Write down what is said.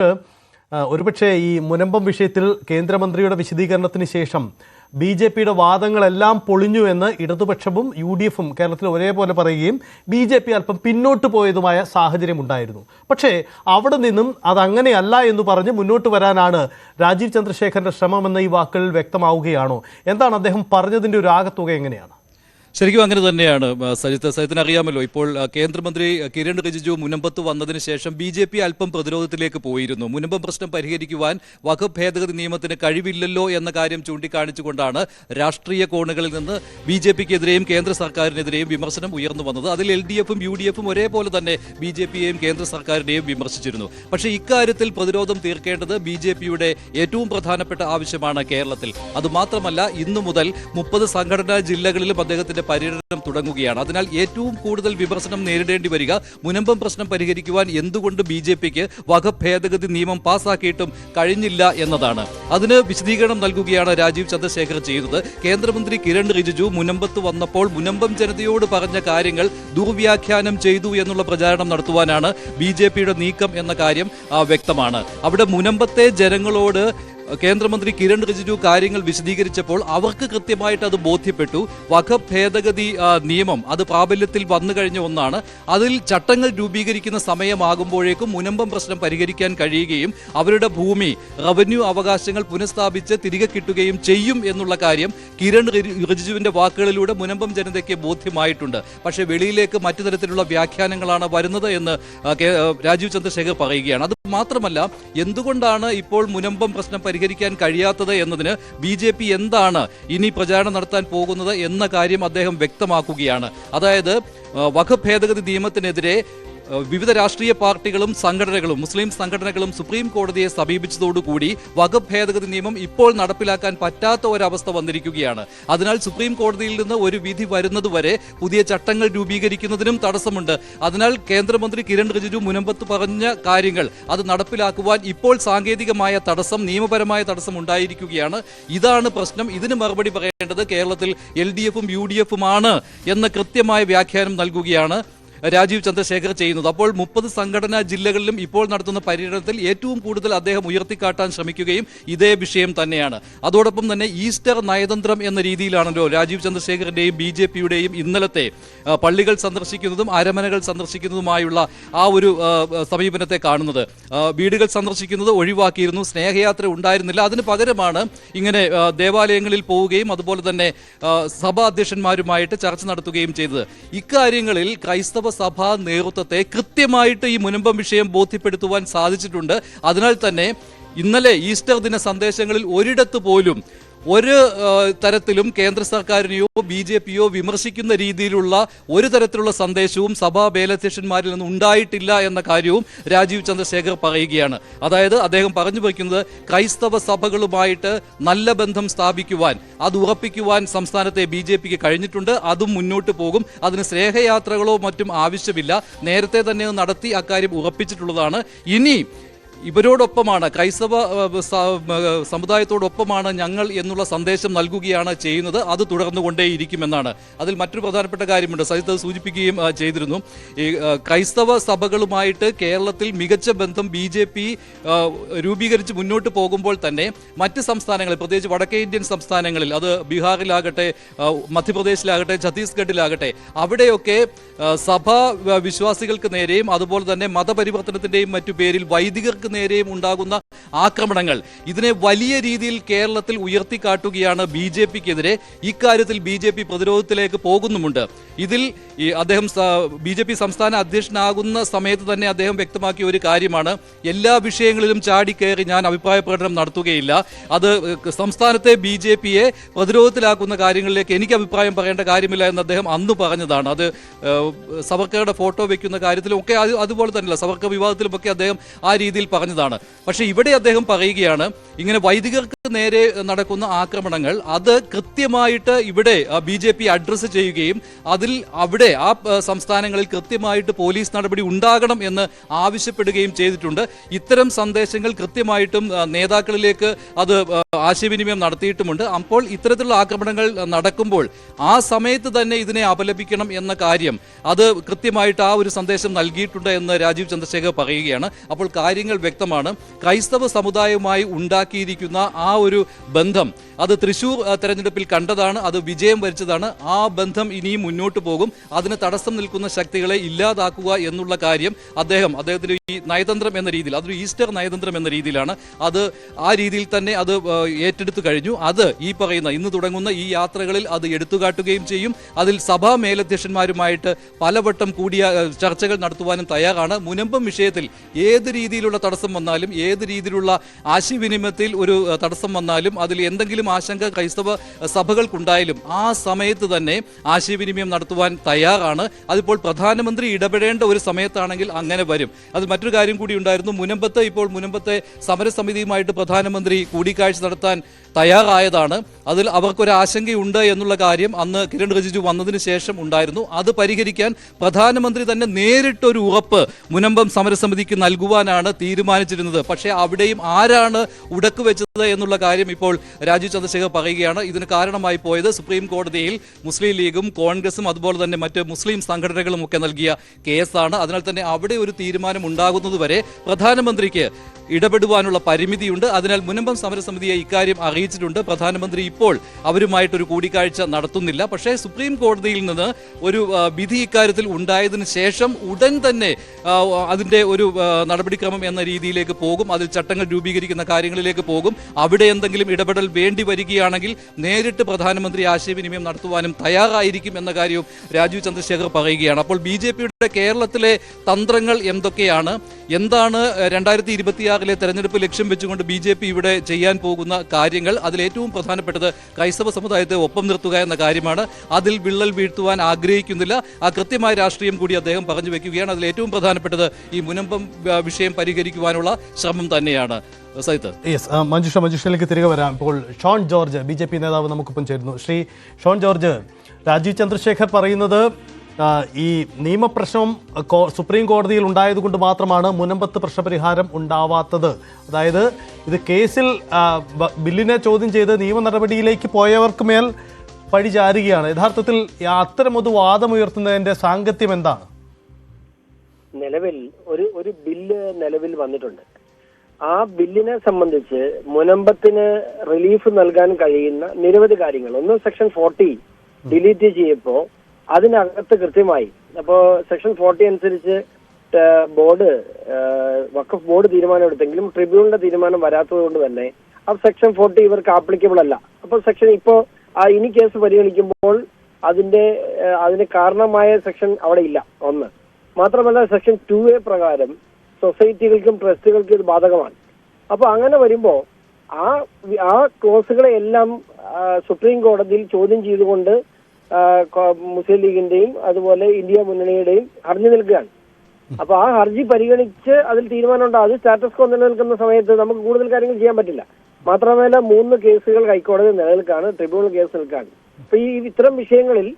ഒരുപക്ഷെ ഈ മുനമ്പം വിഷയത്തിൽ കേന്ദ്രമന്ത്രിയുടെ വിശദീകരണത്തിന് ശേഷം ബി.ജെ.പിയുടെ വാദങ്ങളെല്ലാം പൊളിഞ്ഞു എന്ന് ഇടതുപക്ഷവും യു.ഡി.എഫും കേരളത്തിൽ ഒരേപോലെ പറയുകയും ബി.ജെ.പി അല്പം പിന്നോട്ട് പോയതുമായ സാഹചര്യമുണ്ടായിരുന്നു. പക്ഷേ അവിടെ നിന്നും അതങ്ങനെയല്ല എന്ന് പറഞ്ഞ് മുന്നോട്ട് വരാനാണ് രാജീവ് ചന്ദ്രശേഖരന്റെ ശ്രമമെന്ന ഈ വാക്കുകളിൽ വ്യക്തമാവുകയാണോ? എന്താണ് അദ്ദേഹം പറഞ്ഞതിൻ്റെ ഒരു ആകത്തുക എങ്ങനെയാണ്? ശരിക്കും അങ്ങനെ തന്നെയാണ് സജിത്തിന് അറിയാമല്ലോ. ഇപ്പോൾ കേന്ദ്രമന്ത്രി കിരൺ റിജിജു മുനമ്പത്ത് വന്നതിന് ശേഷം ബി.ജെ.പി അല്പം പ്രതിരോധത്തിലേക്ക് പോയിരുന്നു. മുനമ്പം പ്രശ്നം പരിഹരിക്കുവാൻ വഖഫ് ഭേദഗതി നിയമത്തിന് കഴിവില്ലല്ലോ എന്ന കാര്യം ചൂണ്ടിക്കാണിച്ചുകൊണ്ടാണ് രാഷ്ട്രീയ കോണുകളിൽ നിന്ന് ബി.ജെ.പിക്കെതിരെയും കേന്ദ്ര സർക്കാരിനെതിരെയും വിമർശനം ഉയർന്നു വന്നത്. അതിൽ എൽ.ഡി.എഫും യു.ഡി.എഫും ഒരേപോലെ തന്നെ ബി.ജെ.പിയെയും കേന്ദ്ര സർക്കാരിനെയും വിമർശിച്ചിരുന്നു. പക്ഷേ ഇക്കാര്യത്തിൽ പ്രതിരോധം തീർക്കേണ്ടത് ബി.ജെ.പിയുടെ ഏറ്റവും പ്രധാനപ്പെട്ട ആവശ്യമാണ് കേരളത്തിൽ. അതുമാത്രമല്ല, ഇന്നു മുതൽ 30 സംഘടനാ ജില്ലകളിലും അദ്ദേഹത്തിന്റെ പര്യടനം തുടങ്ങുകയാണ്. അതിനാൽ ഏറ്റവും കൂടുതൽ വിമർശനം നേരിടേണ്ടി വരിക മുനമ്പം പ്രശ്നം പരിഹരിക്കുവാൻ എന്തുകൊണ്ട് ബി.ജെ.പിക്ക് വഖഫ് ഭേദഗതി നിയമം പാസ്സാക്കിയിട്ടും കഴിഞ്ഞില്ല എന്നതാണ്. അതിന് വിശദീകരണം നൽകുകയാണ് രാജീവ് ചന്ദ്രശേഖർ ചെയ്തത്. കേന്ദ്രമന്ത്രി കിരൺ റിജിജു മുനമ്പത്ത് വന്നപ്പോൾ മുനമ്പം ജനതയോട് പറഞ്ഞ കാര്യങ്ങൾ ദുർവ്യാഖ്യാനം ചെയ്തു എന്നുള്ള പ്രചാരണം നടത്തുവാനാണ് ബി.ജെ.പിയുടെ നീക്കം എന്ന കാര്യം വ്യക്തമാണ്. അവിടെ മുനമ്പത്തെ ജനങ്ങളോട് കേന്ദ്രമന്ത്രി കിരൺ റിജിജു കാര്യങ്ങൾ വിശദീകരിച്ചപ്പോൾ അവർക്ക് കൃത്യമായിട്ട് അത് ബോധ്യപ്പെട്ടു. വഖഫ് ഭേദഗതി നിയമം അത് പ്രാബല്യത്തിൽ വന്നു കഴിഞ്ഞ ഒന്നാണ്. അതിൽ ചട്ടങ്ങൾ രൂപീകരിക്കുന്ന സമയമാകുമ്പോഴേക്കും മുനമ്പം പ്രശ്നം പരിഹരിക്കാൻ കഴിയുകയും അവരുടെ ഭൂമി റവന്യൂ അവകാശങ്ങൾ പുനഃസ്ഥാപിച്ച് തിരികെ കിട്ടുകയും ചെയ്യും എന്നുള്ള കാര്യം കിരൺ റിജിജുവിന്റെ വാക്കുകളിലൂടെ മുനമ്പം ജനതയ്ക്ക് ബോധ്യമായിട്ടുണ്ട്. പക്ഷേ വെളിയിലേക്ക് മറ്റു തരത്തിലുള്ള വ്യാഖ്യാനങ്ങളാണ് വരുന്നത് എന്ന് രാജീവ് ചന്ദ്രശേഖർ പറയുകയാണ്. അത് മാത്രമല്ല, എന്തുകൊണ്ടാണ് ഇപ്പോൾ മുനമ്പം പ്രശ്നം പരിഹരിക്കാൻ കഴിയാത്തത് എന്നതിന് ബി.ജെ.പി എന്താണ് ഇനി പ്രചാരണം നടത്താൻ പോകുന്നത് എന്ന കാര്യം അദ്ദേഹം വ്യക്തമാക്കുകയാണ്. അതായത് വഖഫ് ഭേദഗതി നിയമത്തിനെതിരെ വിവിധ രാഷ്ട്രീയ പാർട്ടികളും സംഘടനകളും മുസ്ലിം സംഘടനകളും സുപ്രീം കോടതിയെ സമീപിച്ചതോടുകൂടി വഖഫ് ഭേദഗതി നിയമം ഇപ്പോൾ നടപ്പിലാക്കാൻ പറ്റാത്ത ഒരവസ്ഥ വന്നിരിക്കുകയാണ്. അതിനാൽ സുപ്രീം കോടതിയിൽ നിന്ന് ഒരു വിധി വരുന്നതുവരെ പുതിയ ചട്ടങ്ങൾ രൂപീകരിക്കുന്നതിനും തടസ്സമുണ്ട്. അതിനാൽ കേന്ദ്രമന്ത്രി കിരൺ റിജിജു മുനമ്പത്ത് പറഞ്ഞ കാര്യങ്ങൾ അത് നടപ്പിലാക്കുവാൻ ഇപ്പോൾ സാങ്കേതികമായ തടസ്സം, നിയമപരമായ തടസ്സം ഉണ്ടായിരിക്കുകയാണ്. ഇതാണ് പ്രശ്നം. ഇതിന് മറുപടി പറയേണ്ടത് കേരളത്തിൽ എൽ.ഡി.എഫും യു.ഡി.എഫുമാണ് എന്ന കൃത്യമായ വ്യാഖ്യാനം നൽകുകയാണ് രാജീവ് ചന്ദ്രശേഖർ ചെയ്യുന്നത്. അപ്പോൾ 30 സംഘടനാ ജില്ലകളിലും ഇപ്പോൾ നടത്തുന്ന പര്യടനത്തിൽ ഏറ്റവും കൂടുതൽ അദ്ദേഹം ഉയർത്തിക്കാട്ടാൻ ശ്രമിക്കുകയും ഇതേ വിഷയം തന്നെയാണ്. അതോടൊപ്പം തന്നെ ഈസ്റ്റർ നയതന്ത്രം എന്ന രീതിയിലാണല്ലോ രാജീവ് ചന്ദ്രശേഖറിന്റെയും ബി.ജെ.പിയുടെയും ഇന്നലത്തെ പള്ളികൾ സന്ദർശിക്കുന്നതും അരമനകൾ സന്ദർശിക്കുന്നതുമായുള്ള ആ ഒരു സമീപനത്തെ കാണുന്നത്. വീടുകൾ സന്ദർശിക്കുന്നത് ഒഴിവാക്കിയിരുന്നു, സ്നേഹയാത്ര ഉണ്ടായിരുന്നില്ല. അതിന് പകരമാണ് ഇങ്ങനെ ദേവാലയങ്ങളിൽ പോവുകയും അതുപോലെ തന്നെ സഭാ അധ്യക്ഷന്മാരുമായിട്ട് ചർച്ച നടത്തുകയും ചെയ്തത്. ഇക്കാര്യങ്ങളിൽ ക്രൈസ്തവ സഭാ നേതൃത്വത്തെ കൃത്യമായിട്ട് ഈ മുനമ്പം വിഷയം ബോധ്യപ്പെടുത്തുവാൻ സാധിച്ചിട്ടുണ്ട്. അതിനാൽ തന്നെ ഇന്നലെ ഈസ്റ്റർ ദിന സന്ദേശങ്ങളിൽ ഒരിടത്ത് പോലും ഒരു തരത്തിലും കേന്ദ്ര സർക്കാരിനെയോ ബി.ജെ.പിയോ വിമർശിക്കുന്ന രീതിയിലുള്ള ഒരു തരത്തിലുള്ള സന്ദേശവും സഭാ മേലധ്യക്ഷന്മാരിൽ നിന്ന് ഉണ്ടായിട്ടില്ല എന്ന കാര്യവും രാജീവ് ചന്ദ്രശേഖർ പറയുകയാണ്. അതായത് അദ്ദേഹം പറഞ്ഞു വയ്ക്കുന്നത് ക്രൈസ്തവ സഭകളുമായിട്ട് നല്ല ബന്ധം സ്ഥാപിക്കുവാൻ, അത് ഉറപ്പിക്കുവാൻ സംസ്ഥാനത്തെ ബി.ജെ.പിക്ക് കഴിഞ്ഞിട്ടുണ്ട്. അതും മുന്നോട്ട് പോകും. അതിന് സ്നേഹയാത്രകളോ മറ്റും ആവശ്യമില്ല. നേരത്തെ തന്നെ നടത്തി അക്കാര്യം ഉറപ്പിച്ചിട്ടുള്ളതാണ്. ഇനി ഇവരോടൊപ്പമാണ്, ക്രൈസ്തവ സമുദായത്തോടൊപ്പമാണ് ഞങ്ങൾ എന്നുള്ള സന്ദേശം നൽകുകയാണ് ചെയ്യുന്നത്. അത് തുടർന്നുകൊണ്ടേയിരിക്കുമെന്നാണ്. അതിൽ മറ്റൊരു പ്രധാനപ്പെട്ട കാര്യമുണ്ട്, സജിത്ത് സൂചിപ്പിക്കുകയും ചെയ്തിരുന്നു. ഈ ക്രൈസ്തവ സഭകളുമായിട്ട് കേരളത്തിൽ മികച്ച ബന്ധം ബി.ജെ.പി രൂപീകരിച്ച് മുന്നോട്ട് പോകുമ്പോൾ തന്നെ മറ്റ് സംസ്ഥാനങ്ങളിൽ, പ്രത്യേകിച്ച് വടക്കേ ഇന്ത്യൻ സംസ്ഥാനങ്ങളിൽ, അത് ബീഹാറിലാകട്ടെ, മധ്യപ്രദേശിലാകട്ടെ, ഛത്തീസ്ഗഡിലാകട്ടെ, അവിടെയൊക്കെ സഭാ വിശ്വാസികൾക്ക് നേരെയും അതുപോലെ തന്നെ മതപരിവർത്തനത്തിന്റെയും മറ്റു പേരിൽ വൈദികർക്ക് നേരെയും ഉണ്ടാകുന്ന ആക്രമണങ്ങൾ, ഇതിനെ വലിയ രീതിയിൽ കേരളത്തിൽ ഉയർത്തിക്കാട്ടുകയാണ് ബി.ജെ.പിക്കെതിരെ. ഇക്കാര്യത്തിൽ ബി.ജെ.പി പ്രതിരോധത്തിലേക്ക് പോകുന്നുമുണ്ട്. ഇതിൽ അദ്ദേഹം ബി.ജെ.പി സംസ്ഥാന അധ്യക്ഷനാകുന്ന സമയത്ത് തന്നെ അദ്ദേഹം വ്യക്തമാക്കിയ ഒരു കാര്യമാണ്, എല്ലാ വിഷയങ്ങളിലും ചാടിക്കയറി ഞാൻ അഭിപ്രായ പ്രകടനം നടത്തുകയില്ല. അത് സംസ്ഥാനത്തെ ബി.ജെ.പിയെ പ്രതിരോധത്തിലാക്കുന്ന കാര്യങ്ങളിലേക്ക് എനിക്ക് അഭിപ്രായം പറയേണ്ട കാര്യമില്ല എന്ന് അദ്ദേഹം അന്ന് പറഞ്ഞതാണ്. അത് സവർക്കറുടെ ഫോട്ടോ വെക്കുന്ന കാര്യത്തിലുമൊക്കെ അതുപോലെ തന്നെയല്ല, സവർക്കർ വിവാദത്തിലുമൊക്കെ അദ്ദേഹം ആ രീതിയിൽ പറഞ്ഞതാണ്. പക്ഷേ ഇവിടെ അദ്ദേഹം പറയുകയാണ്, ഇങ്ങനെ വൈദികർക്ക് നേരെ നടക്കുന്ന ആക്രമണങ്ങൾ അത് കൃത്യമായിട്ട് ഇവിടെ ബി.ജെ.പി അഡ്രസ്സ് ചെയ്യുകയും അവിടെ ആ സംസ്ഥാനങ്ങളിൽ കൃത്യമായിട്ട് പോലീസ് നടപടി ഉണ്ടാകണം എന്ന് ആവശ്യപ്പെടുകയും ചെയ്തിട്ടുണ്ട്. ഇത്തരം സന്ദേശങ്ങൾ കൃത്യമായിട്ടും നേതാക്കളിലേക്ക് അത് ആശയവിനിമയം നടത്തിയിട്ടുമുണ്ട്. അപ്പോൾ ഇത്തരത്തിലുള്ള ആക്രമണങ്ങൾ നടക്കുമ്പോൾ ആ സമയത്ത് തന്നെ ഇതിനെ അപലപിക്കണം എന്ന കാര്യം അത് കൃത്യമായിട്ട് ആ ഒരു സന്ദേശം നൽകിയിട്ടുണ്ട് എന്ന് രാജീവ് ചന്ദ്രശേഖർ പറയുകയാണ്. അപ്പോൾ കാര്യങ്ങൾ വ്യക്തമാണ്. ക്രൈസ്തവ സമുദായവുമായി ഉണ്ടാക്കിയിരിക്കുന്ന ആ ഒരു ബന്ധം അത് തൃശൂർ തെരഞ്ഞെടുപ്പിൽ കണ്ടതാണ്, അത് വിജയം വരിച്ചതാണ്. ആ ബന്ധം ഇനിയും മുന്നോട്ട് പോകും. അതിന് തടസ്സം നിൽക്കുന്ന ശക്തികളെ ഇല്ലാതാക്കുക എന്നുള്ള കാര്യം അദ്ദേഹത്തിന്റെ ഈ നയതന്ത്രം എന്ന രീതിയിൽ, അതൊരു ഈസ്റ്റർ നയതന്ത്രം എന്ന രീതിയിലാണ്, അത് ആ രീതിയിൽ തന്നെ അത് ഏറ്റെടുത്തു കഴിഞ്ഞു. അത് ഈ പറയുന്ന ഇന്ന് തുടങ്ങുന്ന ഈ യാത്രകളിൽ അത് എടുത്തുകാട്ടുകയും ചെയ്യും. അതിൽ സഭാ മേലധ്യക്ഷന്മാരുമായിട്ട് പലവട്ടം കൂടിയ ചർച്ചകൾ നടത്തുവാനും തയ്യാറാണ്. മുനമ്പം വിഷയത്തിൽ ഏത് രീതിയിലുള്ള തടസ്സം വന്നാലും, ഏത് രീതിയിലുള്ള ആശയവിനിമയത്തിൽ ഒരു തടസ്സം വന്നാലും, അതിൽ എന്തെങ്കിലും ആശങ്ക ക്രൈസ്തവ സഭകൾക്കുണ്ടായാലും ആ സമയത്ത് തന്നെ ആശയവിനിമയം നടത്തുവാൻ തയ്യാറാണ്. അതിപ്പോൾ പ്രധാനമന്ത്രി ഇടപെടേണ്ട ഒരു സമയത്താണെങ്കിൽ അങ്ങനെ വരും. അത് മറ്റൊരു കാര്യം കൂടി ഉണ്ടായിരുന്നു. മുനമ്പത്തെ സമരസമിതിയുമായിട്ട് പ്രധാനമന്ത്രി കൂടിക്കാഴ്ച നടത്താൻ തയ്യാറായതാണ്. അതിൽ അവർക്കൊരു ആശങ്കയുണ്ട് എന്നുള്ള കാര്യം അന്ന് കിരൺ റിജിജു വന്നതിന് ശേഷം ഉണ്ടായിരുന്നു. അത് പരിഹരിക്കാൻ പ്രധാനമന്ത്രി തന്നെ നേരിട്ടൊരു ഉറപ്പ് മുനമ്പം സമരസമിതിക്ക് നൽകുവാനാണ് തീരുമാനിച്ചിരുന്നത്. പക്ഷേ അവിടെയും ആരാണ് ഉടക്ക് വെച്ചത് എന്നുള്ള കാര്യം ഇപ്പോൾ രാജീവ് ചന്ദ്രശേഖർ പറയുകയാണ്. ഇതിന് കാരണമായി പോയത് സുപ്രീം കോടതിയിൽ മുസ്ലിം ലീഗും കോൺഗ്രസും അതുപോലെ തന്നെ മറ്റ് മുസ്ലിം സംഘടനകളും ഒക്കെ നൽകിയ കേസാണ്. അതിനാൽ തന്നെ അവിടെ ഒരു തീരുമാനം ഉണ്ടാകുന്നതുവരെ പ്രധാനമന്ത്രിക്ക് ഇടപെടുവാനുള്ള പരിമിതിയുണ്ട്. അതിനാൽ മുനമ്പം സമരസമിതിയെ ഇക്കാര്യം അറിയിച്ചിട്ടുണ്ട്. പ്രധാനമന്ത്രി ഇപ്പോൾ അവരുമായിട്ടൊരു കൂടിക്കാഴ്ച നടത്തുന്നില്ല. പക്ഷേ സുപ്രീം കോടതിയിൽ നിന്ന് ഒരു വിധി ഇക്കാര്യത്തിൽ ഉണ്ടായതിനു ശേഷം ഉടൻ തന്നെ അതിൻ്റെ ഒരു നടപടിക്രമം എന്ന രീതിയിലേക്ക് പോകും. അതിൽ ചട്ടങ്ങൾ രൂപീകരിക്കുന്ന കാര്യങ്ങളിലേക്ക് പോകും. അവിടെ എന്തെങ്കിലും ഇടപെടൽ വേണ്ടി വരികയാണെങ്കിൽ നേരിട്ട് പ്രധാനമന്ത്രി ആശയവിനിമയം നടത്തുവാനും തയ്യാറായിരിക്കും എന്ന കാര്യവും രാജീവ് ചന്ദ്രശേഖർ പറയുകയാണ്. അപ്പോൾ BJPയുടെ കേരളത്തിലെ തന്ത്രങ്ങൾ എന്തൊക്കെയാണ്, എന്താണ് 2026 തെരഞ്ഞെടുപ്പ് ലക്ഷ്യം വെച്ചുകൊണ്ട് BJP ഇവിടെ ചെയ്യാൻ പോകുന്ന കാര്യങ്ങൾ? അതിലേറ്റവും പ്രധാനപ്പെട്ടത് ക്രൈസ്തവ സമുദായത്തെ ഒപ്പം നിർത്തുക എന്ന കാര്യമാണ്. അതിൽ വിള്ളൽ വീഴ്ത്തുവാൻ ആഗ്രഹിക്കുന്നില്ല. ആ കൃത്യമായ രാഷ്ട്രീയം കൂടി അദ്ദേഹം പറഞ്ഞു വെക്കുകയാണ്. അതിലേറ്റവും പ്രധാനപ്പെട്ടത് ഈ മുനമ്പം വിഷയം പരിഹരിക്കുവാനുള്ള ശ്രമം തന്നെയാണ്. സൈത്ത്, മഞ്ജുഷയിലേക്ക് തിരികെ വരാം. ഇപ്പോൾ ഷോൺ ജോർജ് BJP നേതാവ് നമുക്കൊപ്പം ചേരുന്നു. ശ്രീ ഷോൺ ജോർജ്, രാജീവ് ചന്ദ്രശേഖർ പറയുന്നത് ഈ നിയമപ്രശ്നം സുപ്രീം കോടതിയിൽ ഉണ്ടായതുകൊണ്ട് മാത്രമാണ് മുനമ്പത്ത് പ്രശ്നപരിഹാരം ഉണ്ടാവാത്തത്. അതായത് ഇത് കേസിൽ ബില്ലിനെ ചോദ്യം ചെയ്ത് നിയമ നടപടിയിലേക്ക് പോയവർക്ക് മേൽ പഴി ചാരുകയാണ്. യഥാർത്ഥത്തിൽ അത്തരമൊരു വാദമുയർത്തുന്നതിന്റെ സാങ്കത്യം എന്താണ്? നിലവിൽ ഒരു ബില്ല് നിലവിൽ വന്നിട്ടുണ്ട്. ആ ബില്ലിനെ സംബന്ധിച്ച് മുനമ്പത്തിന് റിലീഫ് നൽകാൻ കഴിയുന്ന നിരവധി കാര്യങ്ങൾ. ഒന്ന്, സെക്ഷൻ 40 ഡിലീറ്റ് ചെയ്യപ്പോ അതിനകത്ത് കൃത്യമായി, അപ്പോ സെക്ഷൻ 40 അനുസരിച്ച് വഖഫ് ബോർഡ് തീരുമാനമെടുത്തെങ്കിലും ട്രിബ്യൂണലിന്റെ തീരുമാനം വരാത്തത് കൊണ്ട് തന്നെ ആ സെക്ഷൻ 40 ഇവർക്ക് ആപ്ലിക്കബിൾ അല്ല. അപ്പൊ ഇനി കേസ് പരിഗണിക്കുമ്പോൾ അതിന് കാരണമായ സെക്ഷൻ അവിടെ ഇല്ല. ഒന്ന് മാത്രമല്ല, സെക്ഷൻ 2A പ്രകാരം സൊസൈറ്റികൾക്കും ട്രസ്റ്റുകൾക്കും ഇത് ബാധകമാണ്. അപ്പൊ അങ്ങനെ വരുമ്പോ ആ ക്ലോസുകളെ എല്ലാം സുപ്രീം കോടതിയിൽ ചോദ്യം ചെയ്തുകൊണ്ട് മുസ്ലിം ലീഗിന്റെയും അതുപോലെ ഇന്ത്യ മുന്നണിയുടെയും ഹർജി നിൽക്കുകയാണ്. അപ്പൊ ആ ഹർജി പരിഗണിച്ച് അതിൽ തീരുമാനമുണ്ട്. അത് സ്റ്റാറ്റസ് കോ നിലനിൽക്കുന്ന സമയത്ത് നമുക്ക് കൂടുതൽ കാര്യങ്ങൾ ചെയ്യാൻ പറ്റില്ല. മാത്രമല്ല 3 കേസുകൾ ഹൈക്കോടതി നിലനിൽക്കാണ്, ട്രിബ്യൂണൽ കേസ് നിൽക്കാണ്. അപ്പൊ ഇത്തരം വിഷയങ്ങളിൽ